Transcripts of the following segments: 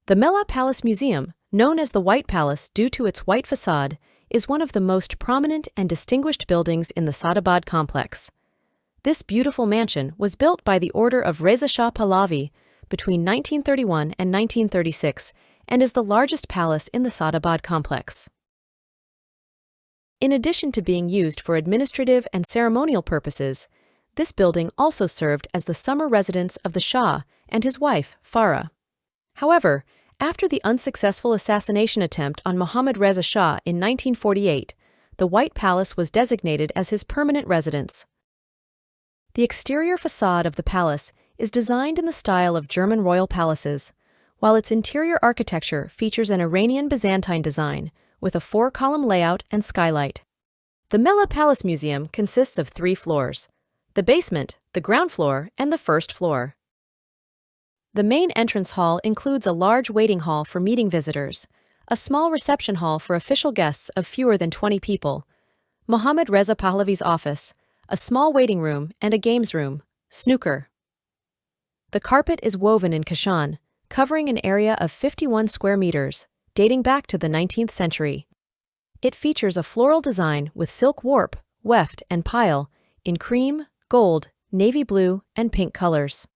The Mela Palace Museum, known as the White Palace due to its white facade, is one of the most prominent and distinguished buildings in the Sadabad complex. This beautiful mansion was built by the order of Reza Shah Pahlavi between 1931 and 1936 and is the largest palace in the Sadabad complex. In addition to being used for administrative and ceremonial purposes, this building also served as the summer residence of the Shah and his wife, Farah. However, after the unsuccessful assassination attempt on Mohammad Reza Shah in 1948, the White Palace was designated as his permanent residence. The exterior facade of the palace is designed in the style of German royal palaces, while its interior architecture features an Iranian Byzantine design with a 4-column layout and skylight. The Mela Palace Museum consists of 3 floors: the basement, the ground floor, and the first floor. The main entrance hall includes a large waiting hall for meeting visitors, a small reception hall for official guests of fewer than 20 people, Mohammad Reza Pahlavi's office, a small waiting room, and a games room, snooker. The carpet is woven in Kashan, covering an area of 51 square meters, dating back to the 19th century. It features a floral design with silk warp, weft, and pile in cream, gold, navy blue, and pink colors.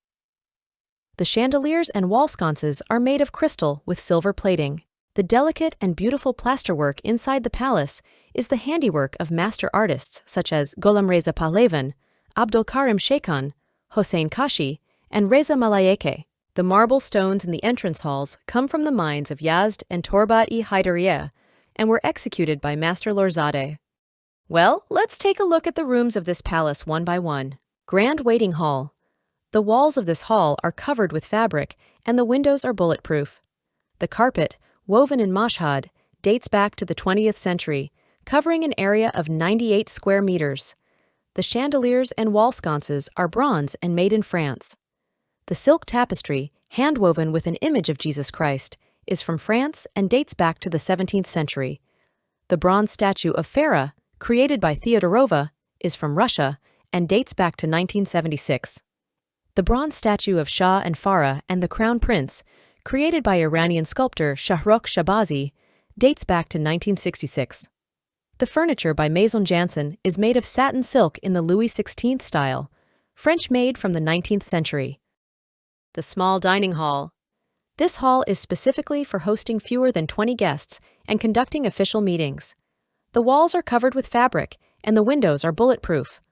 The chandeliers and wall sconces are made of crystal with silver plating. The delicate and beautiful plasterwork inside the palace is the handiwork of master artists such as Gholam Reza Pahlavi, Abdul Karim Sheikhan, Hossein Kashi, and Reza Malayeke. The marble stones in the entrance halls come from the mines of Yazd and Torbat-e Haidariya and were executed by Master Lorzadeh. Well, let's take a look at the rooms of this palace one by one. Grand Waiting Hall. The walls of this hall are covered with fabric and the windows are bulletproof. The carpet, woven in Mashhad, dates back to the 20th century, covering an area of 98 square meters. The chandeliers and wall sconces are bronze and made in France. The silk tapestry, hand-woven with an image of Jesus Christ, is from France and dates back to the 17th century. The bronze statue of Farah, created by Theodorova, is from Russia and dates back to 1976. The bronze statue of Shah and Farah and the Crown Prince, created by Iranian sculptor Shahrokh Shabazi, dates back to 1966. The furniture by Maison Jansen is made of satin silk in the Louis XVI style, French-made from the 19th century. The small dining hall. This hall is specifically for hosting fewer than 20 guests and conducting official meetings. The walls are covered with fabric, and the windows are bulletproof.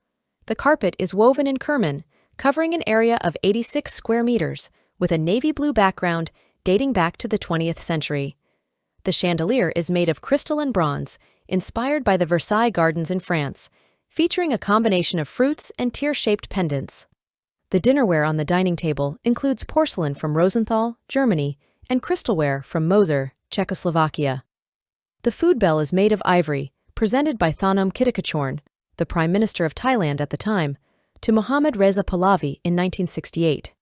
The carpet is woven in Kerman, covering an area of 86 square meters, with a navy blue background dating back to the 20th century. The chandelier is made of crystal and bronze, inspired by the Versailles Gardens in France, featuring a combination of fruits and tear-shaped pendants. The dinnerware on the dining table includes porcelain from Rosenthal, Germany, and crystalware from Moser, Czechoslovakia. The food bell is made of ivory, presented by Thanom Kittikachorn, the Prime Minister of Thailand at the time, to Mohammad Reza Pahlavi in 1968.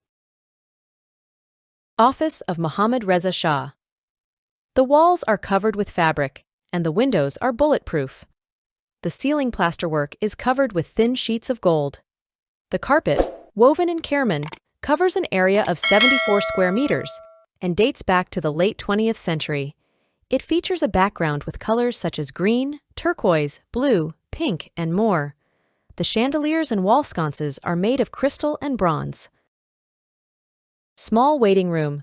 Office of Mohammad Reza Shah. The walls are covered with fabric, and the windows are bulletproof. The ceiling plasterwork is covered with thin sheets of gold. The carpet, woven in Kerman, covers an area of 74 square meters and dates back to the late 20th century. It features a background with colors such as green, turquoise, blue, pink, and more. The chandeliers and wall sconces are made of crystal and bronze. Small waiting room.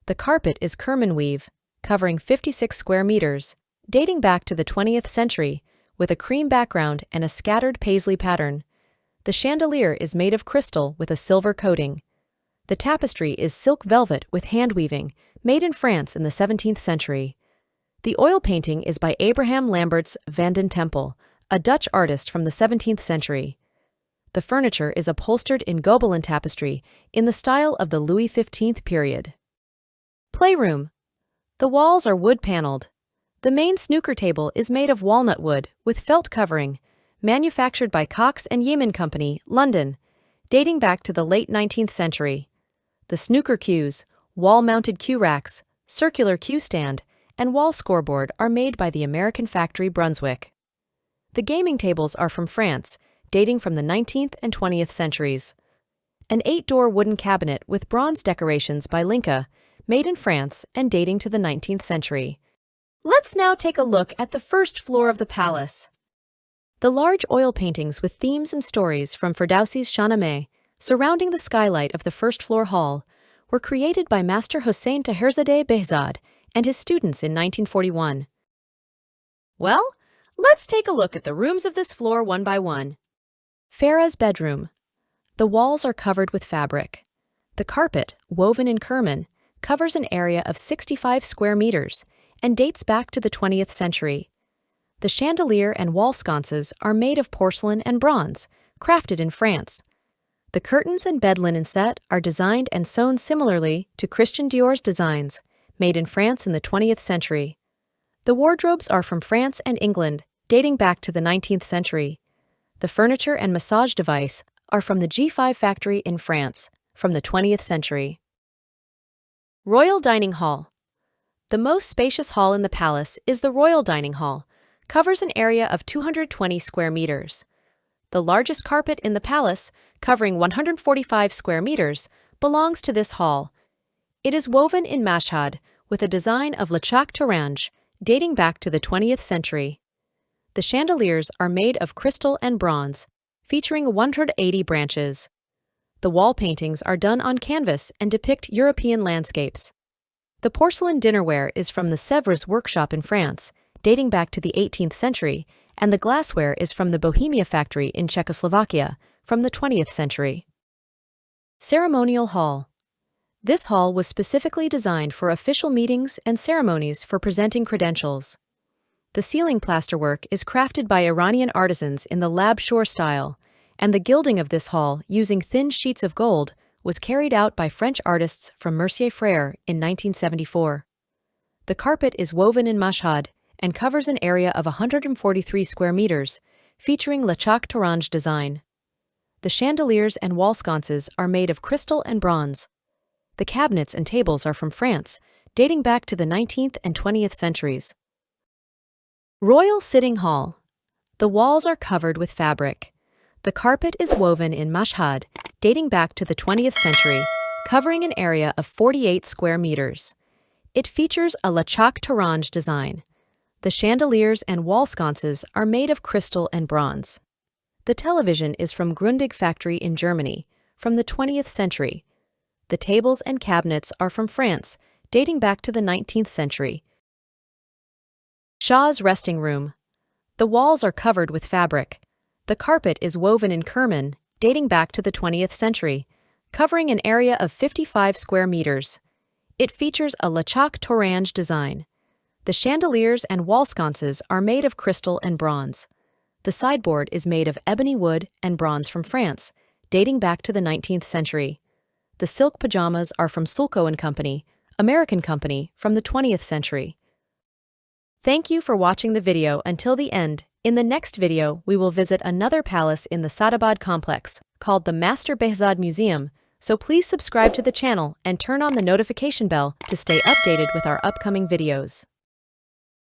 The carpet is Kerman weave, covering 56 square meters, dating back to the 20th century, with a cream background and a scattered paisley pattern. The chandelier is made of crystal with a silver coating. The tapestry is silk velvet with hand weaving, made in France in the 17th century. The oil painting is by Abraham Lamberts van den Tempel, a Dutch artist from the 17th century. The furniture is upholstered in Gobelin tapestry in the style of the Louis XV period. Playroom. The walls are wood-paneled. The main snooker table is made of walnut wood with felt covering, manufactured by Cox and Yeaman Company, London, dating back to the late 19th century. The snooker cues, wall-mounted cue racks, circular cue stand, and wall scoreboard are made by the American factory Brunswick. The gaming tables are from France, dating from the 19th and 20th centuries. An 8-door wooden cabinet with bronze decorations by Linka, made in France and dating to the 19th century. Let's now take a look at the first floor of the palace. The large oil paintings with themes and stories from Ferdowsi's Shahnameh surrounding the skylight of the first floor hall were created by Master Hossein Taherzadeh Behzad and his students in 1941. Well, let's take a look at the rooms of this floor one by one. Farah's bedroom. The walls are covered with fabric. The carpet, woven in Kerman, covers an area of 65 square meters and dates back to the 20th century. The chandelier and wall sconces are made of porcelain and bronze, crafted in France. The curtains and bed linen set are designed and sewn similarly to Christian Dior's designs, made in France in the 20th century. The wardrobes are from France and England, dating back to the 19th century. The furniture and massage device are from the G5 factory in France, from the 20th century. Royal Dining Hall. The most spacious hall in the palace is the Royal Dining Hall, covers an area of 220 square meters. The largest carpet in the palace, covering 145 square meters, belongs to this hall. It is woven in Mashhad with a design of Lechak Tourange, dating back to the 20th century. The chandeliers are made of crystal and bronze, featuring 180 branches. The wall paintings are done on canvas and depict European landscapes. The porcelain dinnerware is from the Sèvres workshop in France, dating back to the 18th century, and the glassware is from the Bohemia factory in Czechoslovakia, from the 20th century. Ceremonial Hall. This hall was specifically designed for official meetings and ceremonies for presenting credentials. The ceiling plasterwork is crafted by Iranian artisans in the Labshore style, and the gilding of this hall, using thin sheets of gold, was carried out by French artists from Mercier Frères in 1974. The carpet is woven in Mashhad and covers an area of 143 square meters, featuring Lechak Tourange design. The chandeliers and wall sconces are made of crystal and bronze. The cabinets and tables are from France, dating back to the 19th and 20th centuries. Royal Sitting Hall. The walls are covered with fabric. The carpet is woven in Mashhad, dating back to the 20th century, covering an area of 48 square meters. It features a Lechak Tourange design. The chandeliers and wall sconces are made of crystal and bronze. The television is from Grundig factory in Germany, from the 20th century. The tables and cabinets are from France, dating back to the 19th century. Shah's resting room. The walls are covered with fabric. The carpet is woven in Kerman, dating back to the 20th century, covering an area of 55 square meters. It features a Lechak Tourange design. The chandeliers and wall sconces are made of crystal and bronze. The sideboard is made of ebony wood and bronze from France, dating back to the 19th century. The silk pajamas are from Sulco & Company, American company, from the 20th century. Thank you for watching the video until the end. In the next video, we will visit another palace in the Sadabad complex, called the Master Behzad Museum, so please subscribe to the channel and turn on the notification bell to stay updated with our upcoming videos.